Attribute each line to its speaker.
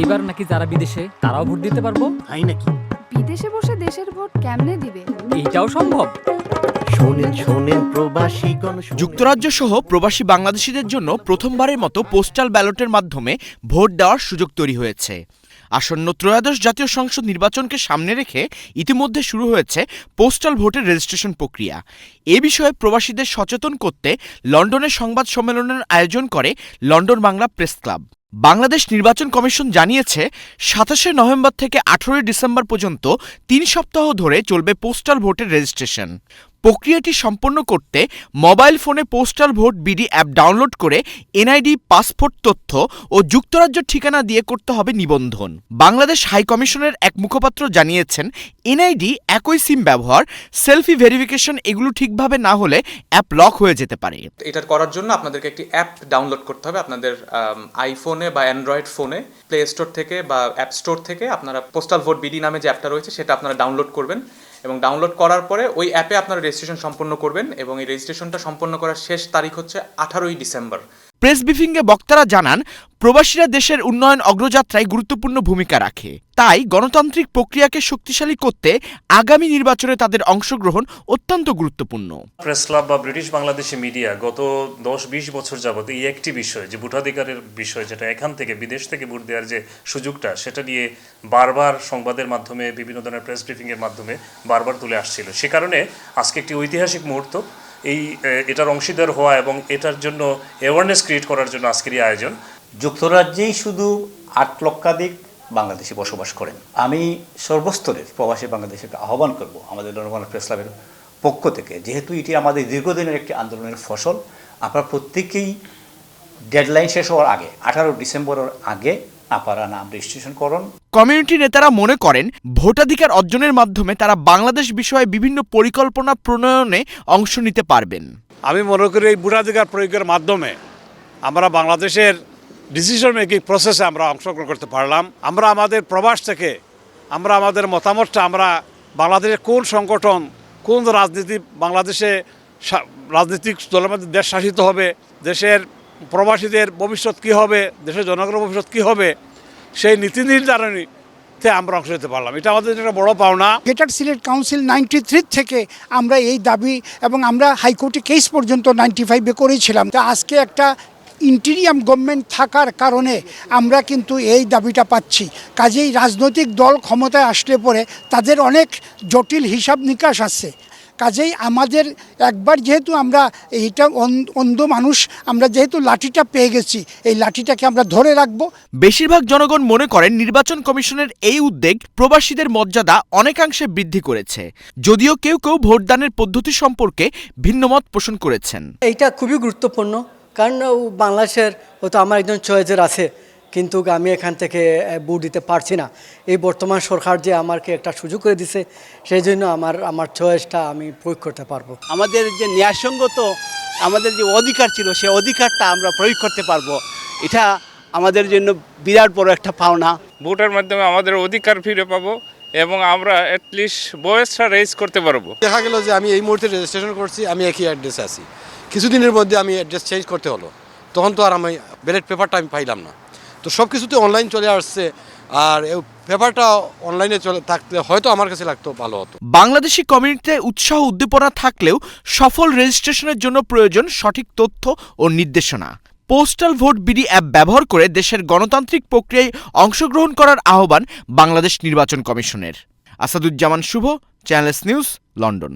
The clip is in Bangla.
Speaker 1: এবার নাকি যারা বিদেশে তারাও ভোট দিতে পারবো।
Speaker 2: তাই নাকি?
Speaker 3: বিদেশে বসে দেশের ভোট কেমনে দিবে?
Speaker 1: এইটাও সম্ভব।
Speaker 2: শোনেন শোনেন প্রবাসীগণ,
Speaker 4: যুক্তরাজ্য সহ প্রবাসী বাংলাদেশিদের জন্য প্রথমবারের মতো পোস্টাল ব্যালটের মাধ্যমে ভোট দেওয়ার সুযোগ তৈরি হয়েছে। আসন্ন ত্রয়োদশ জাতীয় সংসদ নির্বাচনকে সামনে রেখে ইতিমধ্যে শুরু হয়েছে পোস্টাল ভোটের রেজিস্ট্রেশন প্রক্রিয়া। এ বিষয়ে প্রবাসীদের সচেতন করতে লন্ডনে সংবাদ সম্মেলনের আয়োজন করে London Bangla press club. Bangladesh নির্বাচন কমিশন জানিয়েছে ২৭শে নভেম্বর থেকে ১৮ ডিসেম্বর পর্যন্ত ৩ সপ্তাহ ধরে চলবে পোস্টাল ভোটের রেজিস্ট্রেশন। প্রক্রিয়াটি সম্পন্ন করতে মোবাইল ফোনে postal vote BD app download করে এনআইডি, পাসপোর্ট তথ্য ও যুক্তরাজ্য ঠিকানা দিয়ে করতে হবে নিবন্ধন। বাংলাদেশ হাই কমিশনের এক মুখপাত্র জানিয়েছেন, এনআইডি, একই সিম ব্যবহার, সেলফি ভেরিফিকেশন এগুলো ঠিকভাবে না হলে অ্যাপ লক হয়ে যেতে পারে।
Speaker 5: এটা করার জন্য আপনাদেরকে একটি অ্যাপ ডাউনলোড করতে হবে আপনাদের আইফোনে বা অ্যান্ড্রয়েড ফোনে। প্লে স্টোর থেকে বা অ্যাপ স্টোর থেকে আপনারা পোস্টাল ভোট বিডি নামে যে অ্যাপটা রয়েছে সেটা আপনারা ডাউনলোড করবেন এবং ডাউনলোড করার পরে ওই অ্যাপে আপনারা রেজিস্ট্রেশন সম্পন্ন করবেন এবং এই রেজিস্ট্রেশনটা সম্পন্ন করার শেষ তারিখ হচ্ছে 18ই ডিসেম্বর।
Speaker 4: প্রেস ব্রিফিংয়ে বক্তারা জানান, প্রবাসীরা দেশের উন্নয়ন অগ্রযাত্রায় গুরুত্বপূর্ণ ভূমিকা রাখে। তাই গণতান্ত্রিক প্রক্রিয়াকে শক্তিশালী করতে আগামী নির্বাচনে তাদের অংশগ্রহণ অত্যন্ত গুরুত্বপূর্ণ।
Speaker 6: প্রেস ক্লাব বা ব্রিটিশ বাংলাদেশি মিডিয়া গত ১০-২০ বছর যাবত এই একটি বিষয়, যে ভোটাধিকারের বিষয়, যেটা এখান থেকে বিদেশ থেকে ভোট দেওয়ার যে সুযোগটা, সেটা নিয়ে বারবার সংবাদের মাধ্যমে, বিভিন্ন ধরনের প্রেস ব্রিফিংয়ের মাধ্যমে বারবার তুলে আসছিল। সে কারণে আজকে একটি ঐতিহাসিক মুহূর্ত, এটার অংশীদার হওয়া এবং এটার জন্য অ্যাওয়ারনেস ক্রিয়েট করার জন্য আজকের এই আয়োজন।
Speaker 7: যুক্তরাজ্যেই শুধু ৮ লক্ষাধিক বাংলাদেশি বসবাস করেন। আমি সর্বস্তরের প্রবাসী বাংলাদেশিকে আহ্বান করব আমাদের লন্ডন প্রেস ক্লাবের পক্ষ থেকে, যেহেতু এটি আমাদের দীর্ঘদিনের একটি আন্দোলনের ফসল, আপনারা প্রত্যেকেই ডেডলাইন শেষ হওয়ার আগে 18 ডিসেম্বরের আগে আপনারা নাম রেজিস্ট্রেশন করুন।
Speaker 4: কমিউনিটি নেতারা মনে করেন, ভোটাধিকার অর্জনের মাধ্যমে তারা বাংলাদেশ বিষয়ে বিভিন্ন পরিকল্পনা প্রণয়নে অংশ নিতে পারবেন।
Speaker 8: আমি মনে করি এই ভোটাধিকার প্রয়োগের মাধ্যমে আমরা বাংলাদেশের ডিসিশন মেকিং প্রসেসে আমরা অংশগ্রহণ করতে পারলাম। আমরা আমাদের প্রবাস থেকে আমরা আমাদের মতামতটা, আমরা বাংলাদেশের কোন সংগঠন, কোন রাজনীতি, বাংলাদেশে রাজনৈতিক দলের মধ্যে দেশ শাসিত হবে, দেশের প্রবাসীদের ভবিষ্যৎ কী হবে, দেশের জনগণের ভবিষ্যৎ কী হবে, সেই নীতি নির্ধারণীতে আমরা অংশ নিতে পারলাম। এটা আমাদের একটা বড় পাওনা।
Speaker 9: গ্রেটার সিলেট কাউন্সিল 93 থেকে আমরা এই দাবি এবং আমরা হাইকোর্টে কেস পর্যন্ত 95-এ করেছিলাম। তা আজকে একটা ইন্টিরিয়াম গভর্নমেন্ট থাকার কারণে আমরা কিন্তু এই দাবিটা পাচ্ছি। কাজেই রাজনৈতিক দল ক্ষমতায় আসলে পরে তাদের অনেক জটিল হিসাব নিকাশ আছে। কাজেই আমাদের একবার যেহেতু আমরা এইটা অন্ধ মানুষ, আমরা যেহেতু লাঠিটা পেয়ে গেছি, এই লাঠিটাকে আমরা ধরে রাখবো।
Speaker 4: বেশিরভাগ জনগণ মনে করেন, নির্বাচন কমিশনের এই উদ্যোগ প্রবাসীদের মর্যাদা অনেকাংশে বৃদ্ধি করেছে, যদিও কেউ কেউ ভোটদানের পদ্ধতি সম্পর্কে ভিন্নমত পোষণ করেছেন।
Speaker 10: এইটা খুবই গুরুত্বপূর্ণ, কারণ বাংলাদেশের হয়তো আমার একজন চয়েসের আছে, কিন্তু আমি এখান থেকে ভোট দিতে পারছি না। এই বর্তমান সরকার যে আমাকে একটা সুযোগ করে দিছে, সেই জন্য আমার চয়েসটা আমি প্রয়োগ করতে পারবো।
Speaker 2: আমাদের যে ন্যায়সঙ্গত আমাদের যে অধিকার ছিল, সেই অধিকারটা আমরা প্রয়োগ করতে পারবো। এটা আমাদের জন্য বিরাট বড় একটা পাওনা।
Speaker 11: ভোটের মাধ্যমে আমাদের অধিকার ফিরে পাবো এবং আমরা অ্যাটলিস্ট বয়সটা রেজ করতে পারবো।
Speaker 12: দেখা গেল যে আমি এই মুহূর্তে রেজিস্ট্রেশন করছি, আমি একই অ্যাড্রেসে আছি, কিছুদিনের মধ্যে আমি অ্যাড্রেস চেঞ্জ করতে হলো, তখন তো আর আমি ব্যালট পেপারটা আমি পাইলাম না। তো সব কিছুতে অনলাইন চলে আসছে, আর পেপারটা অনলাইনে চলে থাকলে হয়তো আমার কাছে লাগতো ভালো হতো।
Speaker 4: বাংলাদেশি কমিউনিটিতে উৎসাহ উদ্দীপনা থাকলেও সফল রেজিস্ট্রেশনের জন্য প্রয়োজন সঠিক তথ্য ও নির্দেশনা। পোস্টাল ভোট বিডি অ্যাপ ব্যবহার করে দেশের গণতান্ত্রিক প্রক্রিয়ায় অংশগ্রহণ করার আহ্বান বাংলাদেশ নির্বাচন কমিশনের। আসাদুজ্জামান শুভ, চ্যানেলস নিউজ, লন্ডন।